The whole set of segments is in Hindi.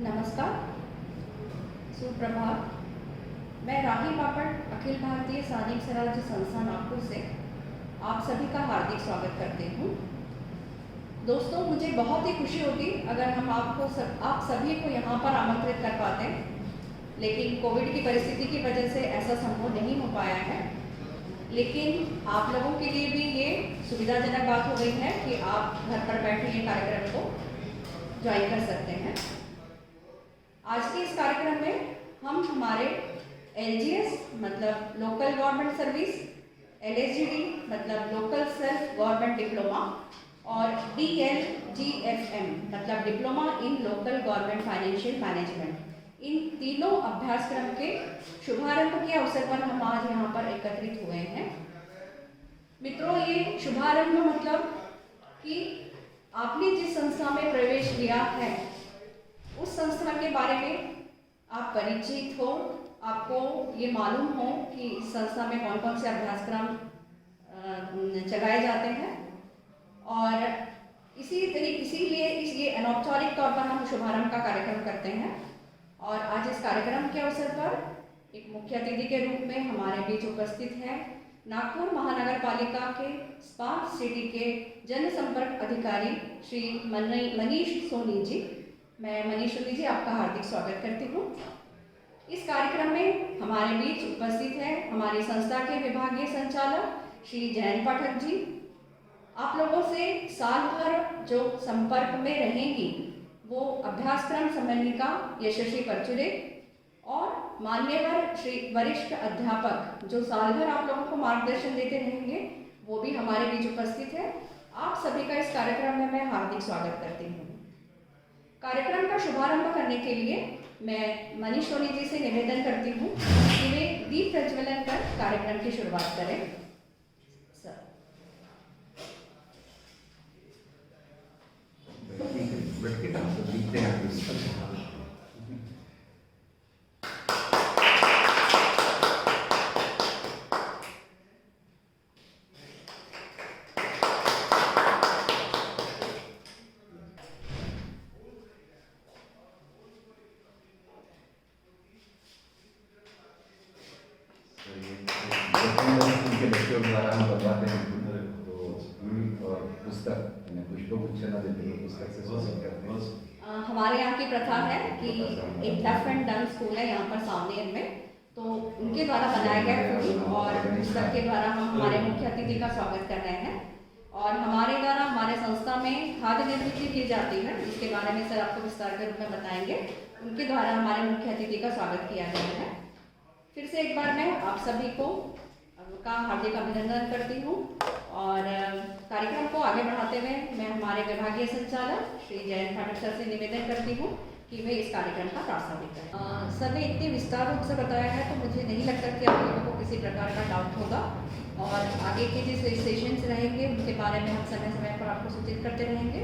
नमस्कार, सुप्रभात। मैं राही पापड़ अखिल भारतीय सैनिक स्वराज्य संस्था नागपुर से आप सभी का हार्दिक स्वागत करती हूँ। दोस्तों, मुझे बहुत ही खुशी होती अगर हम आप सभी को यहाँ पर आमंत्रित कर पाते, लेकिन कोविड की परिस्थिति की वजह से ऐसा संभव नहीं हो पाया है। लेकिन आप लोगों के लिए भी ये सुविधाजनक बात हो गई है कि आप घर पर बैठे ये कार्यक्रम को ज्वाइन कर सकते हैं। आज के इस कार्यक्रम में हम हमारे LGS मतलब लोकल गवर्नमेंट सर्विस, LSGD मतलब लोकल सेल्फ गवर्नमेंट डिप्लोमा और DLGFM मतलब diploma in local government financial management, इन तीनों अभ्यासक्रम के शुभारंभ के अवसर पर हम आज यहाँ पर एकत्रित हुए हैं। मित्रों, ये शुभारंभ मतलब कि आपने जिस संस्था में प्रवेश लिया है उस संस्था के बारे में आप परिचित हो, आपको ये मालूम हो कि इस संस्था में कौन कौन से अभ्यासक्रम चलाए जाते हैं, और इसीलिए ये अनौपचारिक तौर पर हम शुभारंभ का कार्यक्रम करते हैं। और आज इस कार्यक्रम के अवसर पर एक मुख्य अतिथि के रूप में हमारे बीच उपस्थित हैं नागपुर महानगर पालिका के स्मार्ट सिटी के जनसंपर्क अधिकारी श्री मनीष सोनी जी। मैं मनीष सोनी जी आपका हार्दिक स्वागत करती हूँ। इस कार्यक्रम में हमारे बीच उपस्थित है हमारी संस्था के विभागीय संचालक श्री जयंत पाठक जी। आप लोगों से साल भर जो संपर्क में रहेंगी वो अभ्यासक्रम समन्विका यशस्वी परचुरे और मान्यवर श्री वरिष्ठ अध्यापक जो साल भर आप लोगों को मार्गदर्शन देते रहेंगे, वो भी हमारे बीच उपस्थित है। आप सभी का इस कार्यक्रम में मैं हार्दिक स्वागत करती हूँ। कार्यक्रम का शुभारंभ करने के लिए मैं मनीष सोनी जी से निवेदन करती हूँ कि वे दीप प्रज्वलन कर कार्यक्रम की शुरुआत करें। सर, बच्चों द्वारा हम बनवाते हैं तो स्कूल और पुस्तक पुष्पगुच्छ न देते हुए पुस्तक से स्वागत करते हैं। हमारे यहाँ की प्रथा है कि एक डफ एंड डन स्कूल है यहाँ पर सामने में, तो उनके द्वारा बनाया गया फूल और पुस्तक के द्वारा हम हमारे मुख्य अतिथि का स्वागत कर रहे हैं। और हमारे द्वारा हमारे संस्था में खाद्य निर्मित की जाती है, जिसके बारे में सर आपको विस्तार के रूप में बताएंगे। उनके द्वारा हमारे मुख्य अतिथि का स्वागत किया गया है। फिर से एक बार मैं आप सभी को का हार्दिक अभिनंदन करती हूँ। और कार्यक्रम को आगे बढ़ाते हुए मैं हमारे विभागीय संचालक श्री जयंत पाठक सर से निवेदन करती हूँ कि वे इस कार्यक्रम का प्रासंगिक करें। सर ने इतने विस्तार रूप से बताया है तो मुझे नहीं लगता कि आप लोगों को किसी प्रकार का डाउट होगा, और आगे के जिस सेशंस रहेंगे उनके बारे में हम समय समय पर आपको सूचित करते रहेंगे।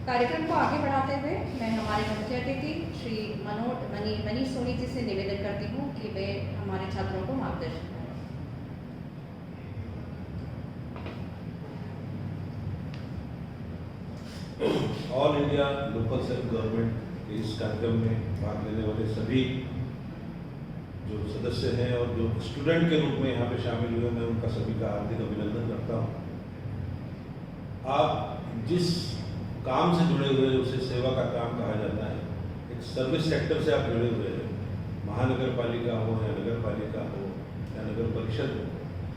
कार्यक्रम को आगे बढ़ाते हुए मैं हमारे मुख्य अतिथि श्री मनीष सोनी जी से निवेदन करती हूँ कि वे हमारे छात्रों को मार्गदर्शन करें। All India local self government के इस कार्यक्रम में भाग लेने वाले सभी जो सदस्य हैं और जो स्टूडेंट के रूप में यहाँ पे शामिल हुए, मैं उनका सभी का हार्दिक अभिनंदन करता हूँ। आप जिस काम से जुड़े हुए हैं उसे सेवा का काम कहा जाता है। एक सर्विस सेक्टर से आप जुड़े हुए हैं, महानगर पालिका हो या नगर पालिका हो या नगर परिषद हो,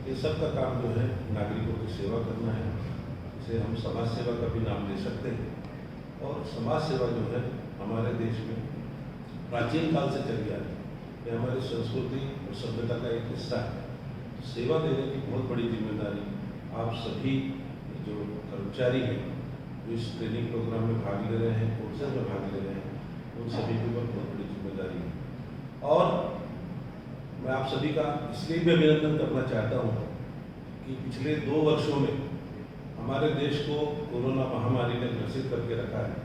ये सब का काम जो है नागरिकों की सेवा करना है। इसे हम समाज सेवा का भी नाम दे सकते हैं। और समाज सेवा जो है हमारे देश में प्राचीन काल से चली आ रही है, ये हमारी संस्कृति और सभ्यता का एक हिस्सा है। सेवा देने की बहुत बड़ी जिम्मेदारी आप सभी जो कर्मचारी हैं जो इस ट्रेनिंग प्रोग्राम में भाग ले रहे हैं, कोर्सेज में भाग ले रहे हैं, उन सभी के ऊपर बहुत बड़ी जिम्मेदारी है। और मैं आप सभी का इसलिए भी अभिनंदन करना चाहता हूँ कि पिछले 2 वर्षों में हमारे देश को कोरोना महामारी ने ग्रसित करके रखा है।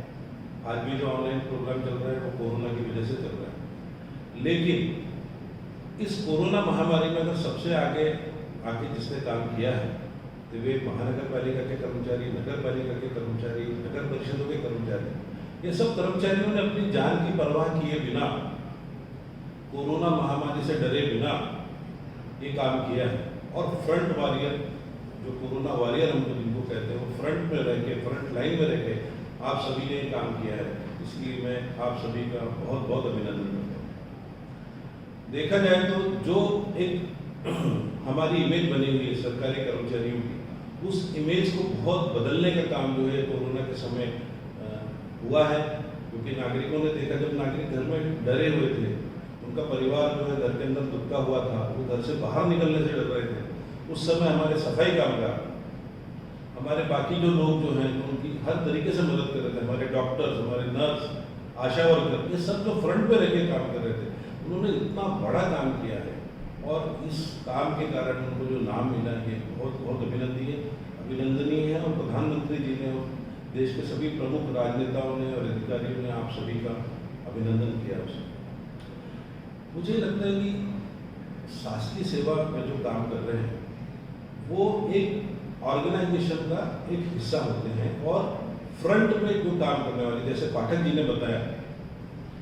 आज भी जो ऑनलाइन प्रोग्राम चल रहा है वो कोरोना की वजह से चल रहा है, लेकिन इस कोरोना महामारी में अगर सबसे आगे जिसने काम किया है तो वे महानगर पालिका के कर्मचारी, नगर पालिका के कर्मचारी, नगर परिषदों के कर्मचारी ये सब कर्मचारियों ने अपनी जान की परवाह किए बिना, कोरोना महामारी से डरे बिना ये काम किया है। और फ्रंट वॉरियर, जो कोरोना वॉरियर हम जिनको कहते हैं, वो फ्रंट में रह के, फ्रंट लाइन में रह के आप सभी ने काम किया है। इसलिए मैं आप सभी का बहुत बहुत अभिनंदन करता हूँ। देखा जाए तो जो एक हमारी इमेज बनी हुई है सरकारी कर्मचारियों की, उस इमेज को बहुत बदलने का काम जो है कोरोना के समय हुआ है। क्योंकि नागरिकों ने देखा, जब नागरिक घर में डरे हुए थे, उनका परिवार जो है घर के अंदर दुबका हुआ था, वो घर से बाहर निकलने से डर रहे थे, उस समय हमारे सफाई कामगार, हमारे बाकी जो लोग जो हैं उनकी हर तरीके से मदद कर रहे थे। हमारे डॉक्टर्स, हमारे नर्स, आशा वर्कर, ये सब जो फ्रंट पे रह के काम कर रहे थे, उन्होंने इतना बड़ा काम किया है। और इस काम के कारण उनको जो नाम मिला है, बहुत बहुत अभिनंदनीय है। और प्रधानमंत्री जी ने और देश के सभी प्रमुख राजनेताओं ने और अधिकारियों ने आप सभी का अभिनंदन किया उसे। मुझे लगता है कि शासकीय सेवा में जो काम कर रहे हैं वो एक ऑर्गेनाइजेशन का एक हिस्सा होते हैं। और फ्रंट में जो काम करने वाले, जैसे पाठक जी ने बताया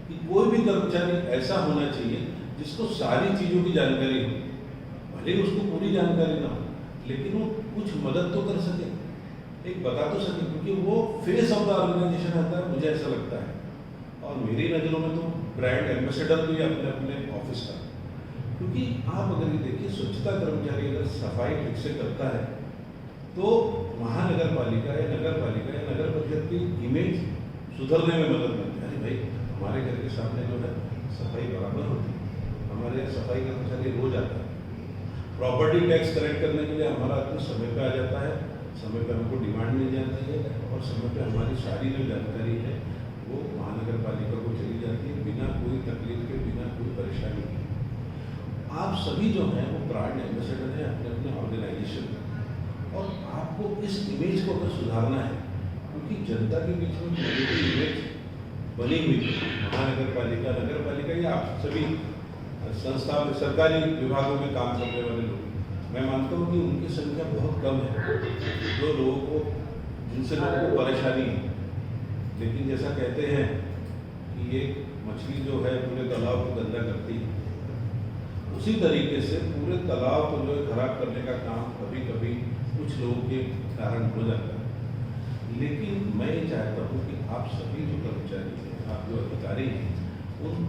कि कोई भी कर्मचारी ऐसा होना चाहिए जिसको सारी चीज़ों की जानकारी हो, भले ही उसको पूरी जानकारी ना हो, लेकिन वो कुछ मदद तो कर सके, एक बता तो सके, क्योंकि वो फेस ऑफ द ऑर्गेनाइजेशन आता है, मुझे ऐसा लगता है। और मेरी नज़रों में तो ब्रांड एम्बेसडर भी अपने अपने ऑफिस का, क्योंकि आप अगर ये देखिए, स्वच्छता कर्मचारी अगर सफाई ठीक से करता है तो महानगर पालिका या नगर पालिका या नगर परिषद की इमेज सुधरने में मदद मिलती है। अरे भाई, हमारे घर के सामने जो है सफाई बराबर होती है, हमारे यहाँ सफाई कर्मचारी रोज आता है। प्रॉपर्टी टैक्स कलेक्ट करने के लिए हमारा आदमी समय पे आ जाता है, समय पे हमको डिमांड मिल जाती है, और समय पे हमारी सारी जो जानकारी है वो महानगर पालिका को चली जाती है, बिना कोई तकलीफ के, बिना कोई परेशानी के। आप सभी जो हैं वो ब्रांड एम्बेसडर हैं अपने अपने ऑर्गेनाइजेशन में, और आपको इस इमेज को अगर सुधारना है, क्योंकि जनता के बीच में पॉजिटिव इमेज बनी हुई है। महानगर पालिका, नगर पालिका या आप सभी संस्था में, सरकारी विभागों में काम करने वाले लोग, मैं मानता हूँ कि उनकी संख्या बहुत कम है जो लोगों को, जिनसे लोगों को परेशानी है। लेकिन जैसा कहते हैं कि ये मछली जो है पूरे तालाब को गंदा करती है, उसी तरीके से पूरे तालाब को जो है खराब करने का काम कभी कभी कुछ लोगों के कारण हो जाता है। लेकिन मैं ये चाहता हूँ कि आप सभी जो कर्मचारी हैं, आप जो अधिकारी हैं, उन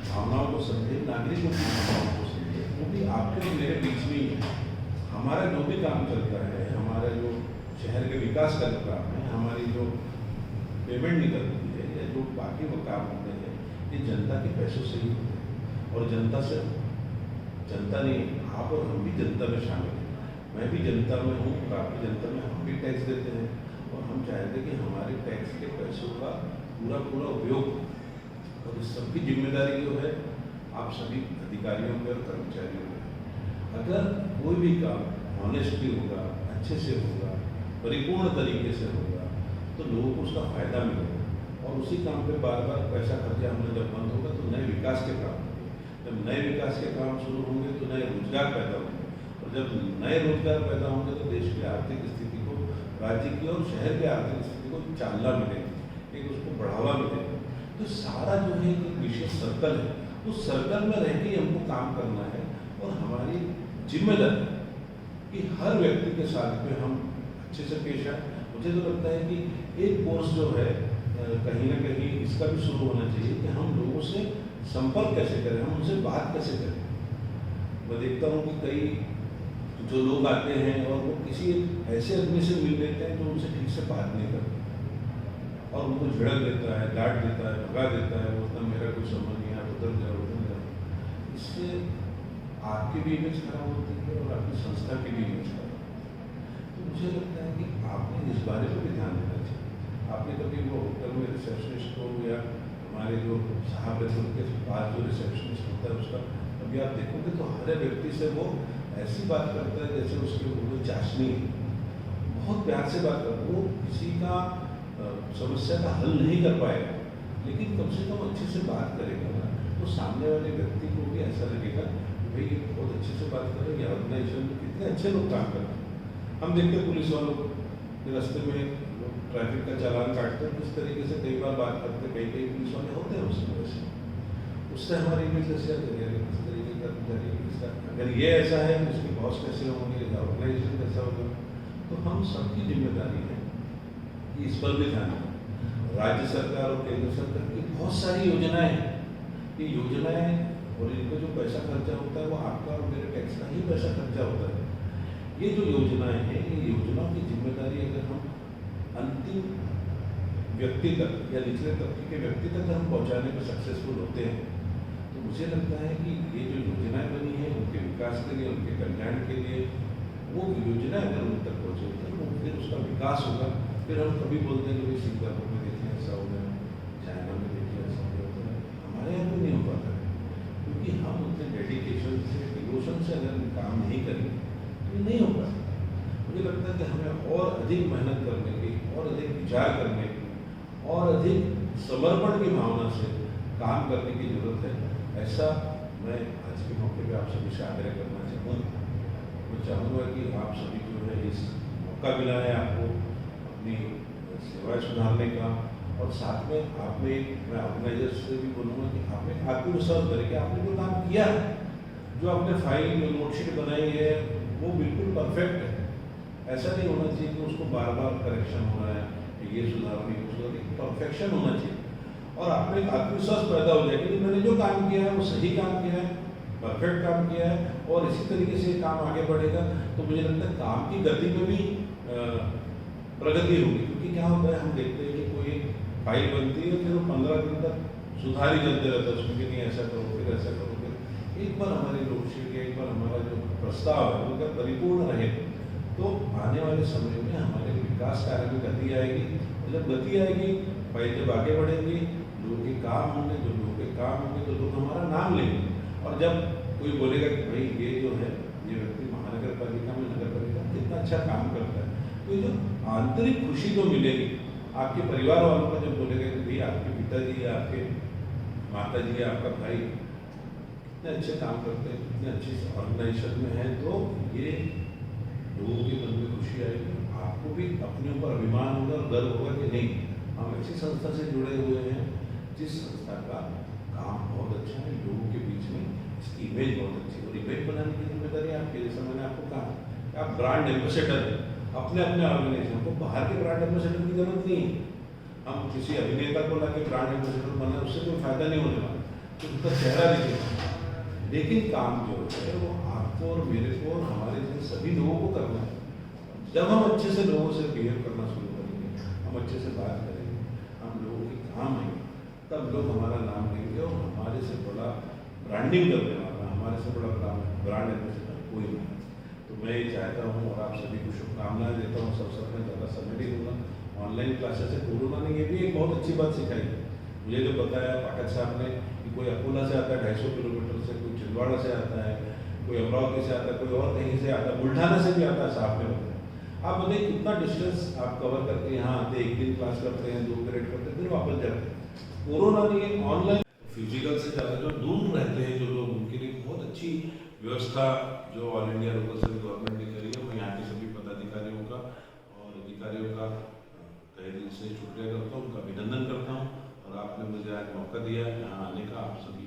भावनाओं को समझे, नागरिकों की भावनाओं को समझे, क्योंकि आपके और मेरे बीच में ही है। हमारा जो भी काम चलता है, हमारा जो शहर के विकास का काम है, हमारी जो पेमेंट निकलती है या जो बाकी वो काम होते हैं, ये जनता के पैसों से ही होते हैं। और जनता से, जनता नहीं, आप और हम भी जनता में शामिल हैं। मैं भी जनता में हूँ, आप भी जनता में, हम भी टैक्स देते हैं, और हम चाहते हैं कि हमारे टैक्स के पैसों का पूरा पूरा उपयोग, और इस सबकी जिम्मेदारी जो है आप सभी अधिकारियों पे और कर्मचारियों पे। अगर कोई भी काम ऑनेस्टली होगा, अच्छे से होगा, परिपूर्ण तरीके से होगा, तो लोगों को उसका फायदा मिलेगा। और उसी काम पे बार बार पैसा खर्चा होना जब बंद होगा तो नए विकास के काम होंगे। जब नए विकास के काम शुरू होंगे तो नए रोजगार पैदा होंगे, और जब नए रोजगार पैदा होंगे तो देश की आर्थिक स्थिति को, राज्य की और शहर की आर्थिक स्थिति को चालना मिलेगी, एक उसको बढ़ावा मिलेगा। तो सारा जो है एक विशेष सर्कल है, उस सर्कल में रह के हमको काम करना है। और हमारी जिम्मेदारी कि हर व्यक्ति के साथ में हम अच्छे से पेश आए। मुझे तो लगता है कि एक कोर्स जो है कहीं ना कहीं इसका भी शुरू होना चाहिए कि हम लोगों से संपर्क कैसे करें, हम उनसे बात कैसे करें। मैं देखता हूँ कि कई जो लोग आते हैं और वो किसी ऐसे आदमी से मिल लेते हैं जो उनसे ठीक से बात नहीं करते, और उनको झिड़क देता है, डांट देता है, भगा देता है, वो उतना मेरा कोई संबंध नहीं है, उधर जाओ उधर जाओ। इससे आपकी भी इमेज खराब होती है और आपकी संस्था की भी इमेज खराब होती है। तो मुझे लगता है कि आपने इस बारे में भी ध्यान देना चाहिए। आपने कभी वो होटल में रिसेप्शनिस्ट को या हमारे जो साहब रहते उनके पास जो रिसेप्शनिस्ट होता है उसका अभी आप देखोगे तो हर व्यक्ति से वो ऐसी बात करता है जैसे उसकी कोई चाशनी है, बहुत प्यार से बात करता है। वो किसी का समस्या का हल नहीं कर पाएगा, लेकिन कम से कम अच्छे से बात करेगा ना, तो सामने वाले व्यक्ति को भी ऐसा लगेगा कि भाई ये बहुत अच्छे से बात कर रहे हैं, ऑर्गेनाइजेशन में कितने अच्छे लोग काम कर रहे हैं। हम देखते हैं पुलिस वालों के रास्ते में ट्रैफिक का चालान काटते हैं, इस तरीके से कई बार बात करते हैं, कई पुलिस वाले होते हैं उसकी वजह से, उससे हमारी इमेज कैसे आती है, किस तरीके का कर्मचारी किसका, अगर ये ऐसा है इसके बॉस कैसे होंगे, ऑर्गेनाइजेशन कैसा होगा, तो हम सबकी जिम्मेदारी है कि इस पर भी ध्यान दें। राज्य सरकार और केंद्र सरकार की बहुत सारी योजनाएं हैं, ये योजनाएं और इनको जो पैसा खर्चा होता है वो आपका और मेरे टैक्स का ही पैसा खर्चा होता है। ये जो योजनाएं हैं, ये योजनाओं की जिम्मेदारी अगर हम अंतिम व्यक्ति तक या निचले तबके के व्यक्ति तक हम पहुंचाने में सक्सेसफुल होते हैं, तो मुझे लगता है कि ये जो योजनाएं बनी है उनके विकास के लिए, उनके कल्याण के लिए, वो योजनाएं अगर उन तक पहुँचे तो फिर उसका विकास होगा। फिर हम कभी बोलते हैं कि भाई सिंगापुर में देखिए ऐसा हो गया, चाइना में देखिए ऐसा हो गया, हमारे यहाँ तो नहीं हो पाता है, क्योंकि हम उतने डेडिकेशन से, डिवोशन से अगर काम नहीं करेंगे तो ये नहीं हो पाता। मुझे लगता है कि हमें और अधिक मेहनत करने की, और अधिक विचार करने की, और अधिक समर्पण की भावना से काम करने की जरूरत है। ऐसा मैं आज के मौके पे आप सभी से आग्रह करना चाहूँगा। मैं चाहूँगा कि आप सभी जो है इस मौका मिला है आपको अपनी सेवाएं सुधारने का, और साथ में आपने, मैं ऑर्गेनाइजर से भी बोलूँगा कि आपने आत्मविश्वास करें कि आपने जो काम किया है, जो आपने फाइल जो नोटशीट बनाई है वो बिल्कुल परफेक्ट है। ऐसा नहीं होना चाहिए कि उसको बार बार करेक्शन हो रहा है, ये सुधारने को सुधारने, परफेक्शन होना चाहिए, और आप में एक आत्मविश्वास पैदा हो जाए कि मैंने जो काम किया है वो सही काम किया है, परफेक्ट काम किया है, और इसी तरीके से काम आगे बढ़ेगा। तो मुझे लगता है काम की गति में भी प्रगति होगी, क्योंकि क्या होता है, हम देखते हैं कि कोई फाइल बनती है फिर वो 15 दिन तक सुधार ही चलते रहता है उसमें कि नहीं ऐसा करो, फिर ऐसा करो, फिर एक बार हमारी नोटशीट, एक बार हमारा जो प्रस्ताव है वो अगर परिपूर्ण रहे तो आने वाले समय में हमारे विकास कार्य में गति आएगी। जब गति आएगी, भाई जब आगे बढ़ेंगे, लोगों के काम होंगे, जो लोगों के काम होंगे तो लोग हमारा नाम लेंगे, और जब कोई बोलेगा कि भाई ये जो है ये व्यक्ति महानगर पालिका में, नगर पालिका कितना अच्छा काम करता है, तो जो आंतरिक खुशी जो मिलेगी आपके परिवार वालों का, जब बोलेगा कि भाई आपके पिताजी या आपके माताजी या आपका भाई इतने अच्छे काम करते हैं, इतने अच्छी ऑर्गेनाइजेशन में है, तो ये लोगों के मन में खुशी आएगी, आपको भी अपने ऊपर अभिमान होगा और गर्व होगा कि नहीं, हम ऐसी संस्था से जुड़े हुए हैं जिस संस्था का काम बहुत अच्छा है, लोगों के बीच में इसकी इमेज बहुत अच्छी है, और इमेज बनाने की जिम्मेदारी आपकी। जैसा मैंने आपको कहा, आप ब्रांड एम्बेसडर हैं अपने अपने ऑर्गेनाइजेशन को, बाहर के ब्रांड एम्बेसडर की जरूरत नहीं है। हम किसी अभिनेता को लाके ब्रांड एम्बेसडर बनाए, उससे कोई फायदा नहीं होने वाला, तो उसका चेहरा दिखेगा, लेकिन काम जो है वो आपको और मेरे को और हमारे जैसे सभी लोगों को करना है। जब हम अच्छे से लोगों से बिहेव करना शुरू करेंगे, हम अच्छे से बात करेंगे, हम लोगों के काम आएंगे, तब लोग हमारा नाम लेंगे, और हमारे से बड़ा ब्रांडिंग करने वाला, हमारे से बड़ा ब्रांड एम्बेसडर कोई नहीं। तो मैं ये चाहता हूँ और आप सभी को शुभकामनाएं देता हूँ। सब में ज़्यादा समय नहीं दूंगा। ऑनलाइन क्लासेस से कोरोना ने ये भी एक बहुत अच्छी बात सिखाई। मुझे जो बताया पाठक साहब ने कि कोई अकोला से आता है 250 किलोमीटर से, कोई छिंदवाड़ा से आता है, कोई अमरावती से आता है, कोई और कहीं से आता है, बुल्ढाना से भी आता है, साहब ने बताया। आप बताइए कितना डिस्टेंस आप कवर करके यहाँ आते, एक दिन क्लास करते हैं, 2 पीरियड करते हैं, फिर वापस जाते हैं। कोरोना ने ऑनलाइन फिजिकल से ज़्यादा जो दूर रहते हैं जो लोग, उनके लिए बहुत अच्छी व्यवस्था जो all India local service government ने करी है। मैं यहाँ के सभी पदाधिकारियों का और अधिकारियों का तहे दिल से शुक्रिया करता हूँ, उनका अभिनंदन करता हूँ, और आपने मुझे आज मौका दिया यहाँ आने का। आप सभी